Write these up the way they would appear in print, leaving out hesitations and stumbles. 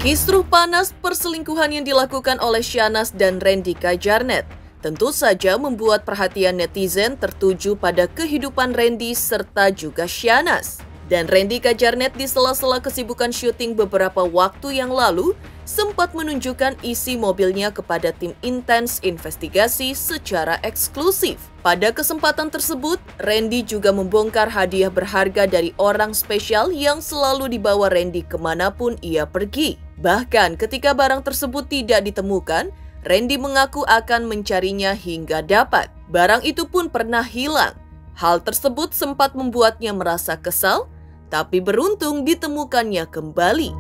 Kisruh panas perselingkuhan yang dilakukan oleh Shahnaz dan Randy Kajarnet tentu saja membuat perhatian netizen tertuju pada kehidupan Randy serta juga Shahnaz. Dan Randy Kajarnet di sela-sela kesibukan syuting beberapa waktu yang lalu sempat menunjukkan isi mobilnya kepada tim intens investigasi secara eksklusif. Pada kesempatan tersebut, Randy juga membongkar hadiah berharga dari orang spesial yang selalu dibawa Randy kemanapun ia pergi. Bahkan ketika barang tersebut tidak ditemukan, Randy mengaku akan mencarinya hingga dapat. Barang itu pun pernah hilang. Hal tersebut sempat membuatnya merasa kesal, tapi beruntung ditemukannya kembali.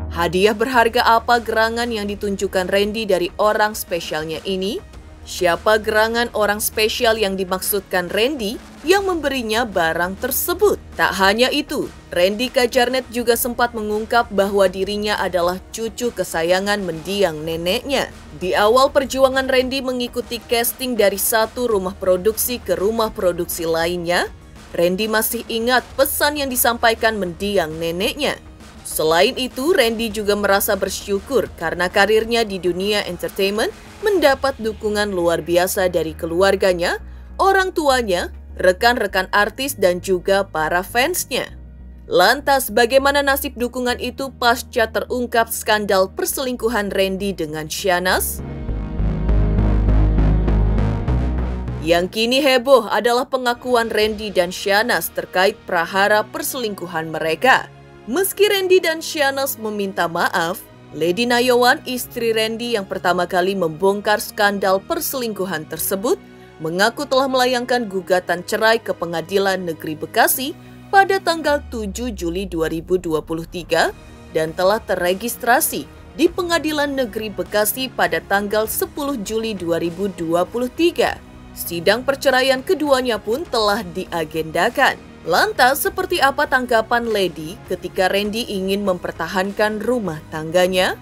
Hadiah berharga apa gerangan yang ditunjukkan Randy dari orang spesialnya ini? Siapa gerangan orang spesial yang dimaksudkan Randy yang memberinya barang tersebut? Tak hanya itu, Randy Kajarnet juga sempat mengungkap bahwa dirinya adalah cucu kesayangan mendiang neneknya. Di awal perjuangan Randy mengikuti casting dari satu rumah produksi ke rumah produksi lainnya, Randy masih ingat pesan yang disampaikan mendiang neneknya. Selain itu, Randy juga merasa bersyukur karena karirnya di dunia entertainment mendapat dukungan luar biasa dari keluarganya, orang tuanya, rekan-rekan artis, dan juga para fansnya. Lantas, bagaimana nasib dukungan itu pasca terungkap skandal perselingkuhan Randy dengan Shahnaz? Yang kini heboh adalah pengakuan Randy dan Shahnaz terkait prahara perselingkuhan mereka. Meski Randy dan Shahnaz meminta maaf, Lady Nayawan, istri Randy yang pertama kali membongkar skandal perselingkuhan tersebut, mengaku telah melayangkan gugatan cerai ke Pengadilan Negeri Bekasi pada tanggal 7 Juli 2023 dan telah terregistrasi di Pengadilan Negeri Bekasi pada tanggal 10 Juli 2023. Sidang perceraian keduanya pun telah diagendakan. Lantas, seperti apa tanggapan Lady ketika Randy ingin mempertahankan rumah tangganya?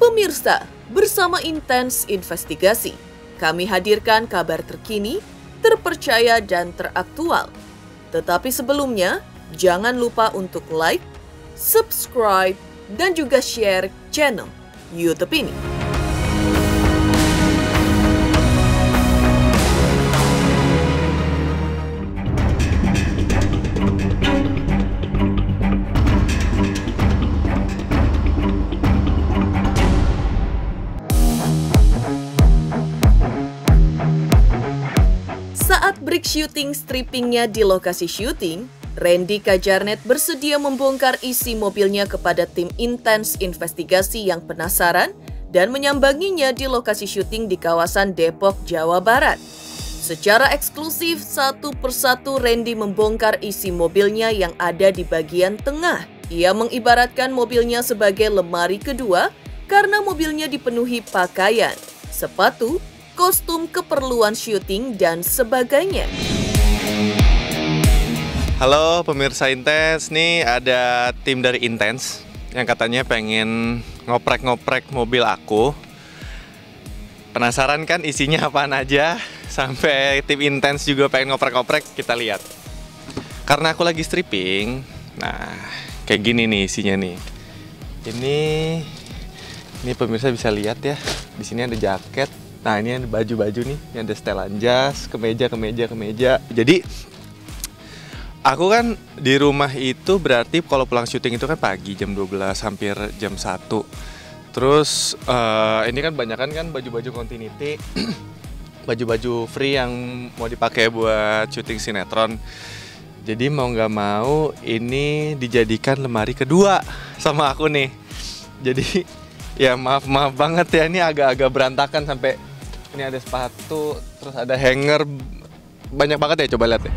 Pemirsa, bersama Intens Investigasi, kami hadirkan kabar terkini, terpercaya, dan teraktual. Tetapi sebelumnya, jangan lupa untuk like, subscribe, dan juga share channel YouTube ini. Saat break syuting strippingnya di lokasi syuting, Randy Kajarnet bersedia membongkar isi mobilnya kepada tim intens investigasi yang penasaran dan menyambanginya di lokasi syuting di kawasan Depok, Jawa Barat. Secara eksklusif, satu persatu Randy membongkar isi mobilnya yang ada di bagian tengah. Ia mengibaratkan mobilnya sebagai lemari kedua karena mobilnya dipenuhi pakaian, sepatu, kostum keperluan syuting, dan sebagainya. Halo pemirsa Intens, nih ada tim dari Intens yang katanya pengen ngoprek-ngoprek mobil aku. Penasaran kan isinya apaan aja? Sampai tim Intens juga pengen ngoprek-ngoprek, kita lihat. Karena aku lagi stripping, nah kayak gini nih isinya nih. Ini pemirsa bisa lihat ya, di sini ada jaket. Nah ini ada baju-baju nih, ini ada setelan jas, kemeja. Jadi aku kan di rumah itu berarti kalau pulang syuting itu kan pagi jam 12 hampir jam 1. Terus ini kan banyakan kan baju-baju continuity, baju-baju free yang mau dipakai buat syuting sinetron. Jadi mau nggak mau ini dijadikan lemari kedua sama aku nih. Jadi ya maaf banget ya, ini agak-agak berantakan sampai ini ada sepatu, terus ada hanger, banyak banget ya, coba lihat ya.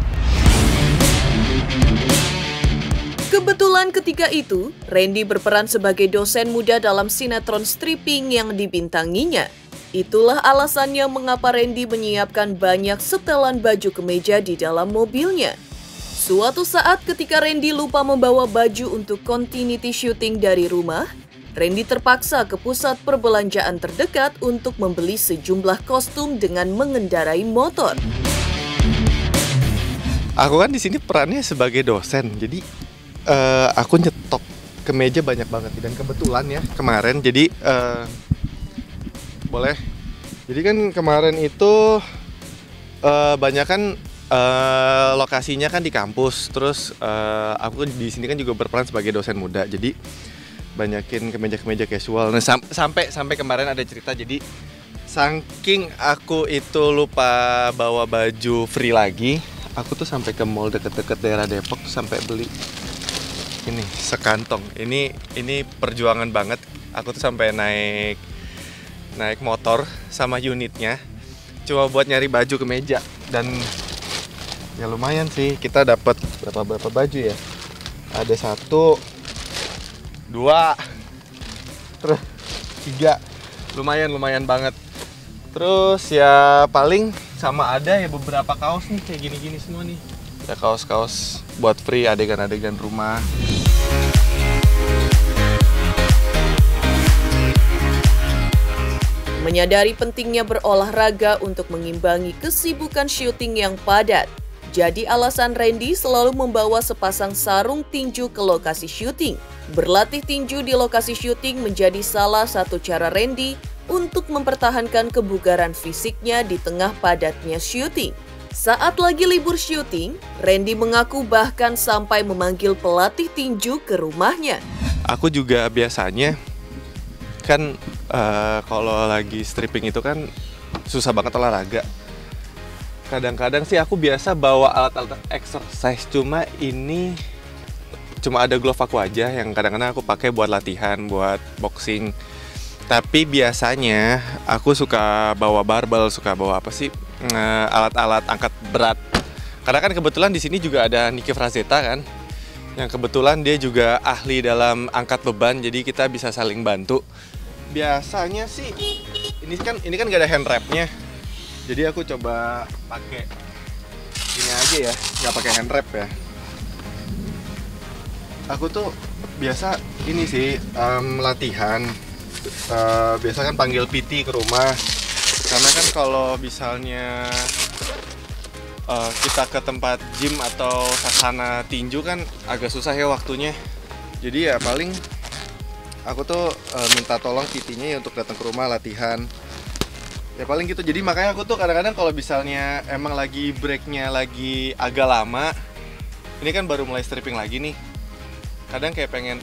Kebetulan ketika itu, Randy berperan sebagai dosen muda dalam sinetron stripping yang dibintanginya. Itulah alasannya mengapa Randy menyiapkan banyak setelan baju kemeja di dalam mobilnya. Suatu saat ketika Randy lupa membawa baju untuk continuity syuting dari rumah, Randy terpaksa ke pusat perbelanjaan terdekat untuk membeli sejumlah kostum dengan mengendarai motor. Aku kan di sini perannya sebagai dosen, jadi aku nyetok kemeja banyak banget. Dan kebetulan ya kemarin, jadi boleh. Jadi kan kemarin itu banyak kan lokasinya kan di kampus. Terus aku di sini kan juga berperan sebagai dosen muda. Jadi banyakin kemeja-kemeja casual. Nah, sampai kemarin ada cerita. Jadi saking aku itu lupa bawa baju free lagi, aku tuh sampai ke mall deket-deket daerah Depok tuh sampai beli ini sekantong. Ini perjuangan banget. Aku tuh sampai naik motor sama unitnya cuma buat nyari baju kemeja. Dan ya lumayan sih, kita dapat berapa baju ya? Ada 1, 2, terus 3. Lumayan banget. Terus ya paling sama ada ya beberapa kaos nih kayak gini-gini semua nih. Ya kaos-kaos buat free adegan-adegan rumah. Menyadari pentingnya berolahraga untuk mengimbangi kesibukan syuting yang padat. Jadi alasan Randy selalu membawa sepasang sarung tinju ke lokasi syuting. Berlatih tinju di lokasi syuting menjadi salah satu cara Randy untuk mempertahankan kebugaran fisiknya di tengah padatnya syuting. Saat lagi libur syuting, Randy mengaku bahkan sampai memanggil pelatih tinju ke rumahnya. Aku juga biasanya kan kalau lagi stripping itu kan susah banget olahraga. Kadang-kadang sih aku biasa bawa alat-alat exercise, cuma ini cuma ada glove aku aja yang kadang-kadang aku pakai buat latihan, buat boxing. Tapi biasanya aku suka bawa barbel, suka bawa apa sih alat-alat angkat berat. Karena kan kebetulan di sini juga ada Niki Frazetta kan, yang kebetulan dia juga ahli dalam angkat beban, jadi kita bisa saling bantu. Biasanya sih ini kan gak ada hand wrap-nya, jadi aku coba pakai ini aja ya, nggak pakai hand wrap ya. Aku tuh biasa ini sih latihan. Biasa kan panggil PT ke rumah, karena kan kalau misalnya kita ke tempat gym atau sasana tinju kan agak susah ya waktunya. Jadi ya paling aku tuh minta tolong PT-nya ya untuk datang ke rumah latihan. Ya paling gitu. Jadi makanya aku tuh kadang-kadang kalau misalnya emang lagi breaknya lagi agak lama, ini kan baru mulai stripping lagi nih, kadang kayak pengen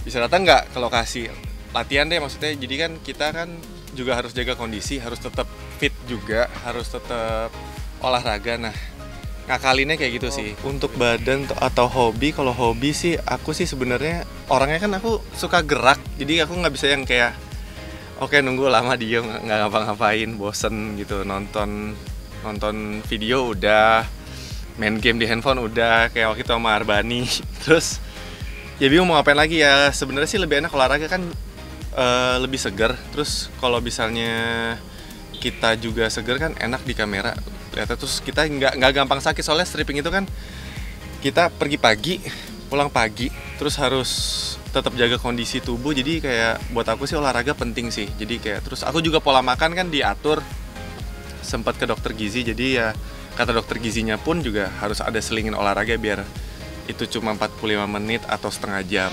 bisa datang nggak ke lokasi latihan deh maksudnya. Jadi kan kita kan juga harus jaga kondisi, harus tetap fit juga, harus tetap olahraga. Nah, ngakalinnya kayak gitu sih. Untuk badan atau hobi, kalau hobi sih aku sih sebenarnya orangnya kan aku suka gerak. Jadi aku nggak bisa yang kayak oke nunggu lama diem nggak ngapa-ngapain, bosen gitu. Nonton video udah, main game di handphone udah, kayak waktu itu sama Arbani. Terus ya bingung mau ngapain lagi ya. Sebenarnya sih lebih enak olahraga kan, lebih segar. Terus kalau misalnya kita juga segar kan enak di kamera lihatnya. Terus kita nggak gampang sakit, soalnya stripping itu kan kita pergi pagi pulang pagi, terus harus tetap jaga kondisi tubuh. Jadi kayak buat aku sih olahraga penting sih. Jadi kayak terus aku juga pola makan kan diatur, sempat ke dokter gizi. Jadi ya kata dokter gizinya pun juga harus ada selingin olahraga biar itu cuma 45 menit atau setengah jam.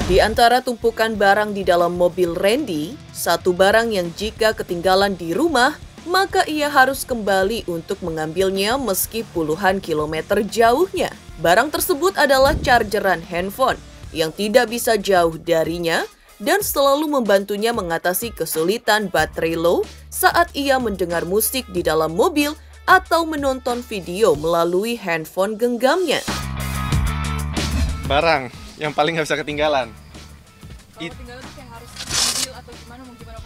Di antara tumpukan barang di dalam mobil Randy, satu barang yang jika ketinggalan di rumah, maka ia harus kembali untuk mengambilnya meski puluhan kilometer jauhnya. Barang tersebut adalah chargeran handphone yang tidak bisa jauh darinya dan selalu membantunya mengatasi kesulitan baterai low saat ia mendengar musik di dalam mobil atau menonton video melalui handphone genggamnya. Barang yang paling nggak bisa ketinggalan.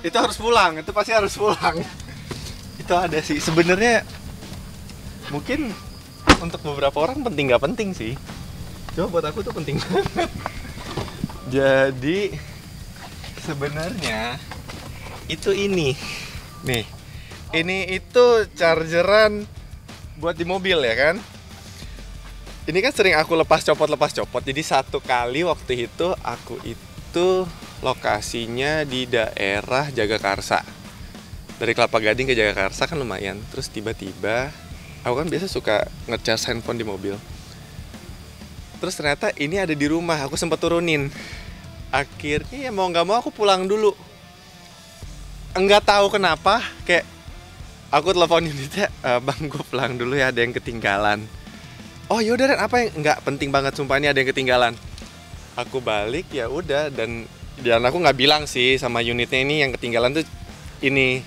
Itu harus pulang, itu pasti harus pulang. Itu ada sih sebenarnya, mungkin untuk beberapa orang penting nggak penting sih, cuma buat aku tuh penting banget. Jadi sebenarnya itu ini nih, ini itu chargeran buat di mobil ya kan. Ini kan sering aku lepas copot. Jadi satu kali waktu itu aku itu lokasinya di daerah Jagakarsa. Dari Kelapa Gading ke Jagakarsa kan lumayan. Terus tiba-tiba Aku kan biasa suka ngecas handphone di mobil. Terus ternyata ini ada di rumah, aku sempat turunin. Akhirnya ya mau nggak mau aku pulang dulu. Enggak tahu kenapa, kayak aku telepon unitnya, bang gue pulang dulu ya, ada yang ketinggalan. Oh yaudah Ren, apa yang nggak penting banget sumpah, ini ada yang ketinggalan. Aku balik ya udah, dan aku nggak bilang sih sama unitnya ini yang ketinggalan tuh ini.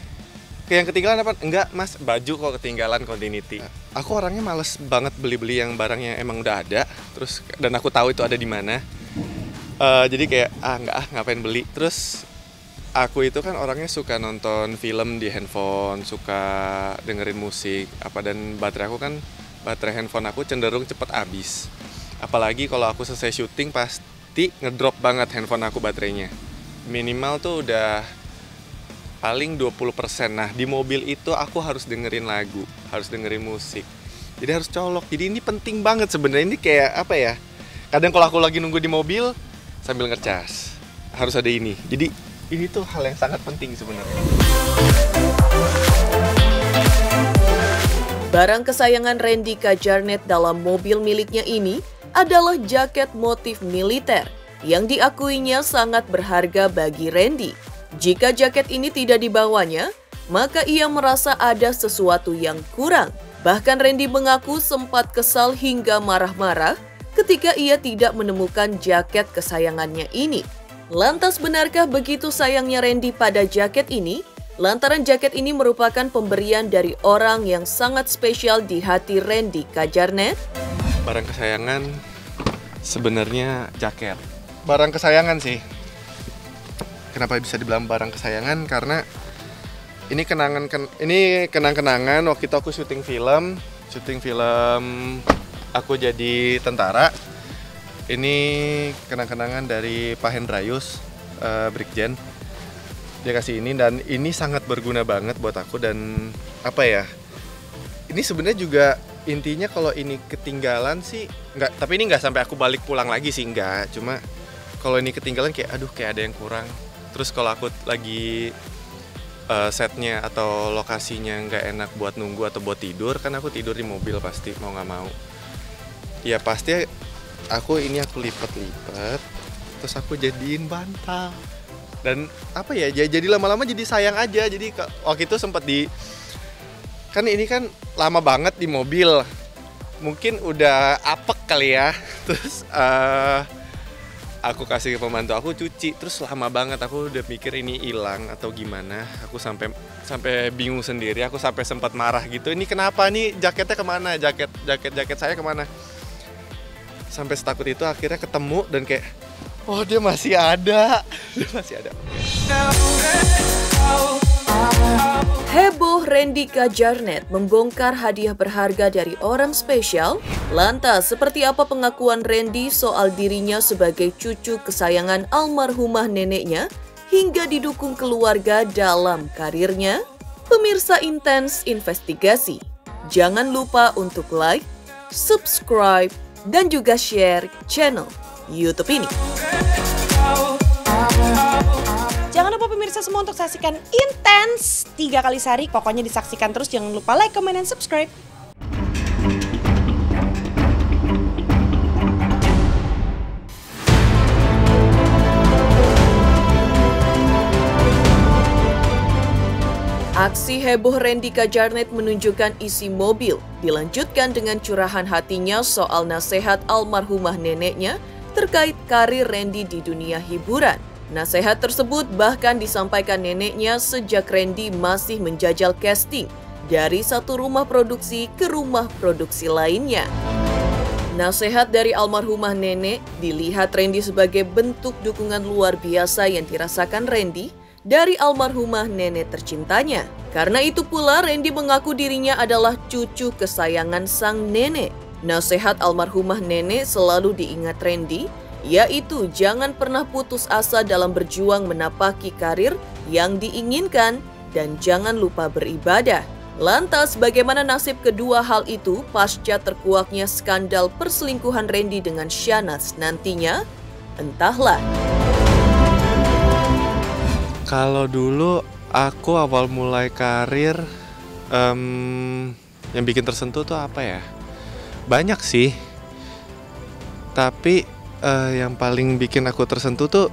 Kayak yang ketinggalan apa? Enggak mas, baju kok ketinggalan continuity. Aku orangnya males banget beli-beli yang barang yang emang udah ada, terus dan aku tahu itu ada di mana. Jadi kayak ngapain beli. Terus aku itu kan orangnya suka nonton film di handphone, suka dengerin musik dan baterai handphone aku cenderung cepet habis. Apalagi kalau aku selesai syuting pasti ngedrop banget handphone aku baterainya. Minimal tuh udah paling 20%. Nah di mobil itu aku harus dengerin lagu, harus dengerin musik, jadi harus colok. Jadi ini penting banget sebenarnya. Ini kayak apa ya, kadang kalau aku lagi nunggu di mobil sambil ngecas harus ada ini. Jadi ini tuh hal yang sangat penting sebenarnya. Barang kesayangan Randy Kajarnet dalam mobil miliknya ini adalah jaket motif militer yang diakuinya sangat berharga bagi Randy. Jika jaket ini tidak dibawanya, maka ia merasa ada sesuatu yang kurang. Bahkan Randy mengaku sempat kesal hingga marah-marah ketika ia tidak menemukan jaket kesayangannya ini. Lantas benarkah begitu sayangnya Randy pada jaket ini? Lantaran jaket ini merupakan pemberian dari orang yang sangat spesial di hati Randy Kajarnet. Barang kesayangan sebenarnya jaket. Barang kesayangan sih. Kenapa bisa dibilang barang kesayangan? Karena ini kenang-kenangan waktu itu aku syuting film aku jadi tentara. Ini kenang-kenangan dari Pak Hendrayus, Brigjen. Dia kasih ini, dan ini sangat berguna banget buat aku. Dan apa ya, ini sebenarnya juga intinya kalau ini ketinggalan sih nggak, tapi ini nggak sampai aku balik pulang lagi sih, nggak. Cuma kalau ini ketinggalan kayak kayak ada yang kurang. Terus kalau aku lagi setnya atau lokasinya nggak enak buat nunggu atau buat tidur, kan aku tidur di mobil pasti mau nggak mau. Ya pasti aku lipat-lipat, terus aku jadiin bantal. Dan apa ya, jadi lama-lama jadi sayang aja. Jadi waktu itu sempat kan ini kan lama banget di mobil, mungkin udah apek kali ya. Terus aku kasih ke pembantu aku cuci, terus lama banget aku udah mikir ini hilang atau gimana. Aku sampai bingung sendiri, aku sampai sempat marah gitu. Ini kenapa nih, jaketnya kemana, jaket saya kemana? Sampai setakut itu, akhirnya ketemu dan kayak, oh dia masih ada. Heboh Randy Kajarnet membongkar hadiah berharga dari orang spesial. Lantas, seperti apa pengakuan Randy soal dirinya sebagai cucu kesayangan almarhumah neneknya hingga didukung keluarga dalam karirnya? Pemirsa Intens Investigasi, jangan lupa untuk like, subscribe, dan juga share channel YouTube ini. Jangan lupa pemirsa semua untuk saksikan Intens 3 kali sehari. Pokoknya disaksikan terus, jangan lupa like, comment, dan subscribe. Aksi heboh Randy Kajarnet menunjukkan isi mobil, dilanjutkan dengan curahan hatinya soal nasihat almarhumah neneknya terkait karir Randy di dunia hiburan. Nasihat tersebut bahkan disampaikan neneknya sejak Randy masih menjajal casting dari satu rumah produksi ke rumah produksi lainnya. Nasihat dari almarhumah nenek dilihat Randy sebagai bentuk dukungan luar biasa yang dirasakan Randy dari almarhumah nenek tercintanya. Karena itu pula Randy mengaku dirinya adalah cucu kesayangan sang nenek. Nasihat almarhumah nenek selalu diingat Randy, yaitu jangan pernah putus asa dalam berjuang menapaki karir yang diinginkan dan jangan lupa beribadah. Lantas bagaimana nasib kedua hal itu pasca terkuaknya skandal perselingkuhan Randy dengan Syahnaz nantinya? Entahlah. Kalau dulu aku awal mulai karir Yang bikin tersentuh tuh apa ya? Banyak sih. Tapi yang paling bikin aku tersentuh tuh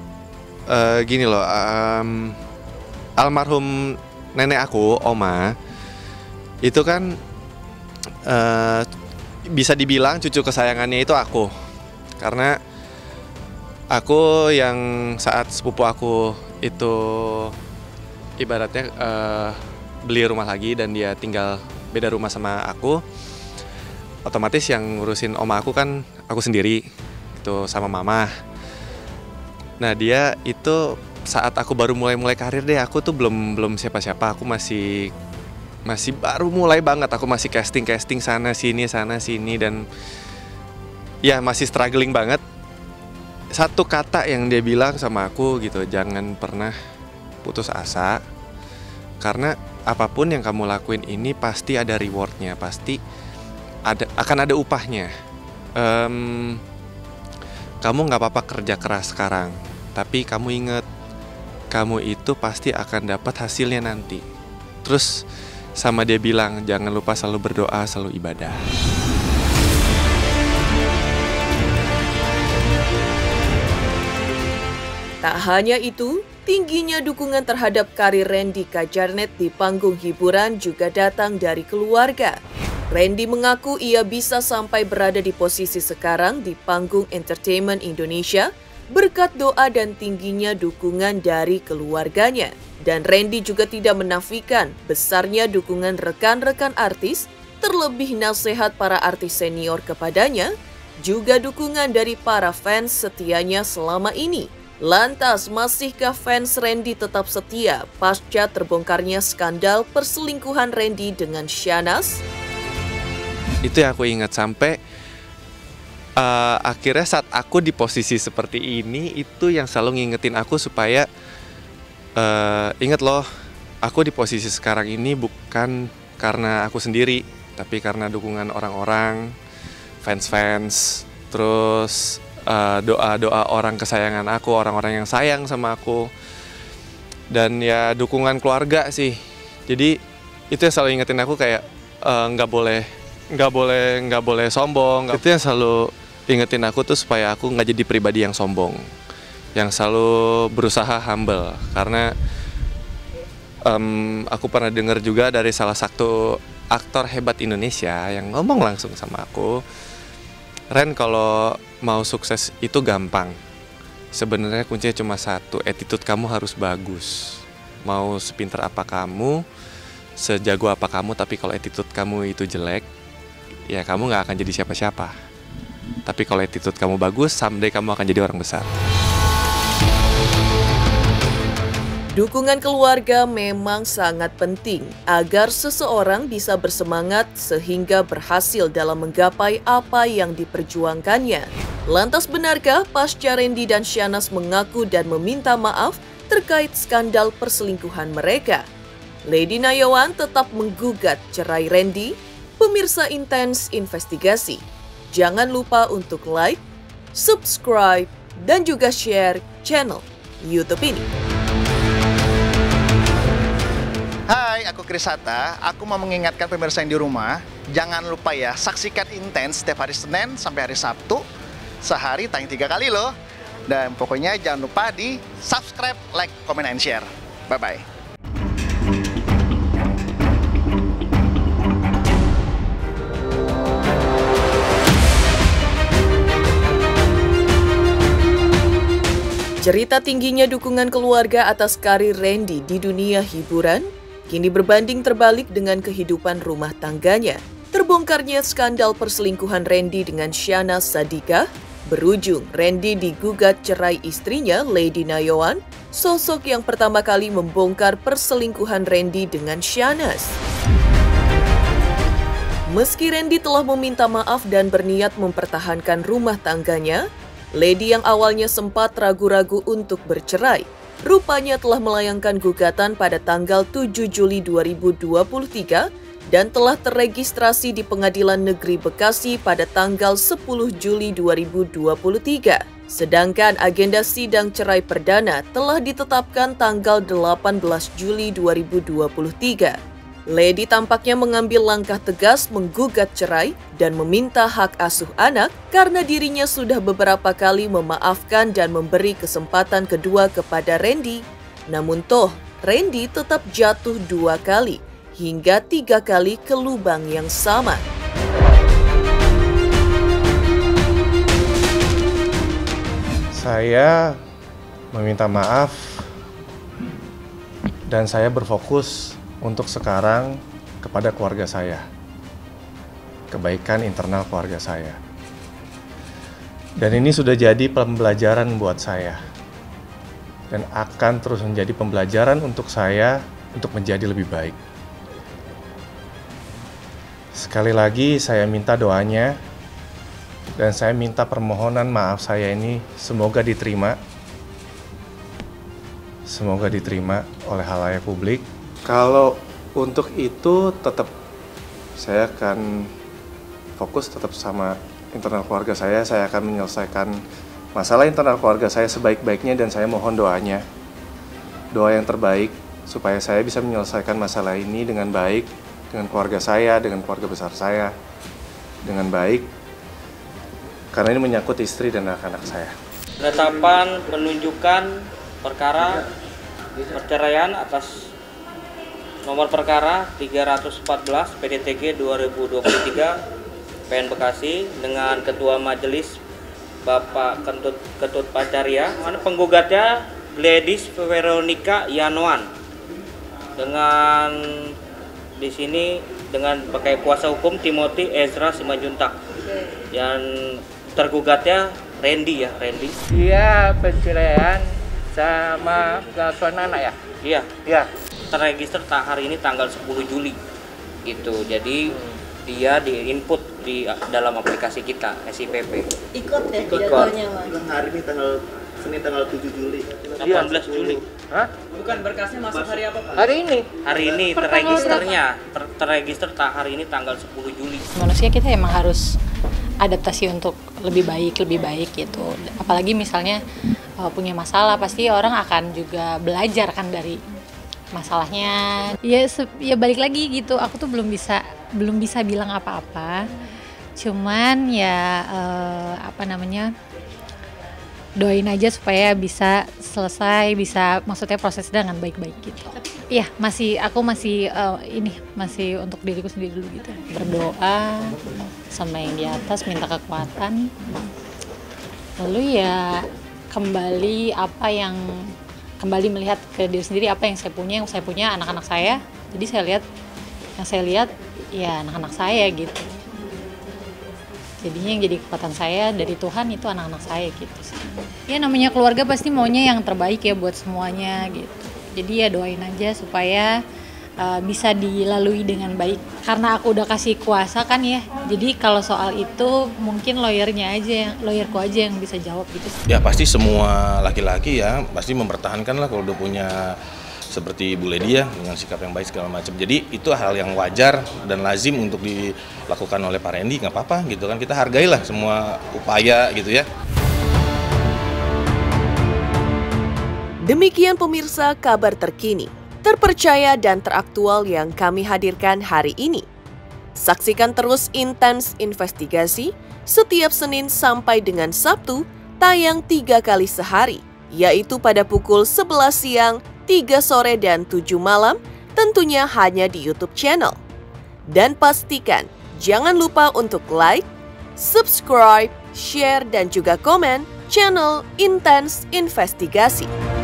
gini loh. Almarhum nenek aku, Oma, itu kan bisa dibilang cucu kesayangannya itu aku. Karena aku yang saat sepupu aku itu ibaratnya beli rumah lagi dan dia tinggal beda rumah sama aku, otomatis yang ngurusin oma aku kan aku sendiri, itu sama mama. Nah dia itu saat aku baru mulai karir deh, aku tuh belum siapa-siapa, aku masih baru mulai banget, aku masih casting sana sini dan ya masih struggling banget. Satu kata yang dia bilang sama aku gitu, jangan pernah putus asa, karena apapun yang kamu lakuin ini pasti ada rewardnya, pasti akan ada upahnya. Kamu nggak apa-apa kerja keras sekarang, tapi kamu ingat, kamu itu pasti akan dapat hasilnya nanti. Terus sama dia bilang, jangan lupa selalu berdoa, selalu ibadah. Tak hanya itu, tingginya dukungan terhadap karir Randy Kajarnet di panggung hiburan juga datang dari keluarga. Randy mengaku ia bisa sampai berada di posisi sekarang di panggung entertainment Indonesia berkat doa dan tingginya dukungan dari keluarganya. Dan Randy juga tidak menafikan besarnya dukungan rekan-rekan artis, terlebih nasihat para artis senior kepadanya, juga dukungan dari para fans setianya selama ini. Lantas, masihkah fans Randy tetap setia pasca terbongkarnya skandal perselingkuhan Randy dengan Shahnaz? Itu yang aku ingat sampai akhirnya saat aku di posisi seperti ini, itu yang selalu ngingetin aku supaya ingat loh, aku di posisi sekarang ini bukan karena aku sendiri, tapi karena dukungan orang-orang, fans-fans, terus doa-doa orang kesayangan aku, orang-orang yang sayang sama aku, dan ya dukungan keluarga sih. Jadi itu yang selalu ingetin aku kayak nggak boleh sombong. Itu yang selalu ingetin aku tuh supaya aku nggak jadi pribadi yang sombong, yang selalu berusaha humble. Karena aku pernah dengar juga dari salah satu aktor hebat Indonesia yang ngomong langsung sama aku, Ren, kalau mau sukses itu gampang. Sebenarnya kuncinya cuma satu, attitude kamu harus bagus. Mau sepintar apa kamu, sejago apa kamu, tapi kalau attitude kamu itu jelek, ya kamu nggak akan jadi siapa-siapa. Tapi kalau attitude kamu bagus, someday kamu akan jadi orang besar. Dukungan keluarga memang sangat penting agar seseorang bisa bersemangat sehingga berhasil dalam menggapai apa yang diperjuangkannya. Lantas benarkah pasca Randy dan Shahnaz mengaku dan meminta maaf terkait skandal perselingkuhan mereka? Lady Nayawan tetap menggugat cerai Randy? Pemirsa Intens Investigasi, jangan lupa untuk like, subscribe, dan juga share channel YouTube ini. Hai, aku Chris Hatta. Aku mau mengingatkan pemirsa yang di rumah, jangan lupa ya, saksikan Intens setiap hari Senin sampai hari Sabtu. Sehari tayang 3 kali loh. Dan pokoknya jangan lupa di subscribe, like, comment, and share. Bye-bye. Cerita tingginya dukungan keluarga atas karir Randy di dunia hiburan kini berbanding terbalik dengan kehidupan rumah tangganya. Terbongkarnya skandal perselingkuhan Randy dengan Shahnaz Sadiqah berujung Randy digugat cerai istrinya Lady Nayawan, sosok yang pertama kali membongkar perselingkuhan Randy dengan Shahnaz. Meski Randy telah meminta maaf dan berniat mempertahankan rumah tangganya, Lady yang awalnya sempat ragu-ragu untuk bercerai, rupanya telah melayangkan gugatan pada tanggal 7 Juli 2023 dan telah terregistrasi di Pengadilan Negeri Bekasi pada tanggal 10 Juli 2023. Sedangkan agenda sidang cerai perdana telah ditetapkan tanggal 18 Juli 2023. Lady tampaknya mengambil langkah tegas menggugat cerai dan meminta hak asuh anak karena dirinya sudah beberapa kali memaafkan dan memberi kesempatan kedua kepada Randy. Namun toh, Randy tetap jatuh 2 kali hingga 3 kali ke lubang yang sama. Saya meminta maaf dan saya berfokus untuk sekarang kepada keluarga saya, kebaikan internal keluarga saya. Dan ini sudah jadi pembelajaran buat saya dan akan terus menjadi pembelajaran untuk saya untuk menjadi lebih baik. Sekali lagi saya minta doanya dan saya minta permohonan maaf saya ini semoga diterima. Semoga diterima oleh halayak publik. Kalau untuk itu tetap saya akan fokus tetap sama internal keluarga saya akan menyelesaikan masalah internal keluarga saya sebaik-baiknya dan saya mohon doanya. Doa yang terbaik supaya saya bisa menyelesaikan masalah ini dengan baik, dengan keluarga saya, dengan keluarga besar saya, dengan baik. Karena ini menyangkut istri dan anak-anak saya. Penetapan penunjukan perkara perceraian atas nomor perkara 314 PDTG 2023 PN Bekasi dengan Ketua Majelis Bapak Ketut Pacarya, mana penggugatnya Gladys Veronica Yanuan, dengan di sini dengan pakai kuasa hukum Timothy Ezra Simajuntak, yang tergugatnya Randy. Dia perceraian sama suami anak ya? Iya. Terregister hari ini tanggal 10 Juli gitu. Jadi dia di-input di dalam aplikasi kita SIPP. Ikut ya? Ikut. Hari ini Senin tanggal 7 Juli. 18 Juli. Hah? Bukan, berkasnya masuk hari apa, Pak? Hari ini. Hari ini terregister hari ini tanggal 10 Juli. Manusia kita emang harus adaptasi untuk lebih baik gitu. Apalagi misalnya punya masalah, pasti orang akan juga belajar kan dari masalahnya. Ya balik lagi gitu. Aku tuh belum bisa bilang apa-apa. Cuman ya doain aja supaya bisa selesai, bisa maksudnya prosesnya dengan baik-baik gitu. Iya, aku masih untuk diriku sendiri dulu gitu. Berdoa sama yang di atas, minta kekuatan. Lalu ya kembali melihat ke diri sendiri apa yang saya punya anak-anak saya. Jadi saya lihat ya anak-anak saya gitu. Jadinya yang jadi kekuatan saya dari Tuhan itu anak-anak saya gitu sih. Ya namanya keluarga pasti maunya yang terbaik ya buat semuanya gitu. Jadi ya doain aja supaya bisa dilalui dengan baik. Karena aku udah kasih kuasa kan ya. Jadi kalau soal itu mungkin lawyerku aja yang bisa jawab gitu. Ya pasti semua laki-laki ya pasti mempertahankan lah kalau udah punya seperti Bu Lady ya, dengan sikap yang baik segala macam. Jadi itu hal yang wajar dan lazim untuk dilakukan oleh Pak Randy, nggak apa-apa gitu kan. Kita hargailah semua upaya gitu ya. Demikian pemirsa kabar terkini, terpercaya dan teraktual yang kami hadirkan hari ini. Saksikan terus Intens Investigasi setiap Senin sampai dengan Sabtu, tayang 3 kali sehari, yaitu pada pukul 11 siang, 3 sore dan 7 malam, tentunya hanya di YouTube channel. Dan pastikan jangan lupa untuk like, subscribe, share dan juga komen channel Intens Investigasi.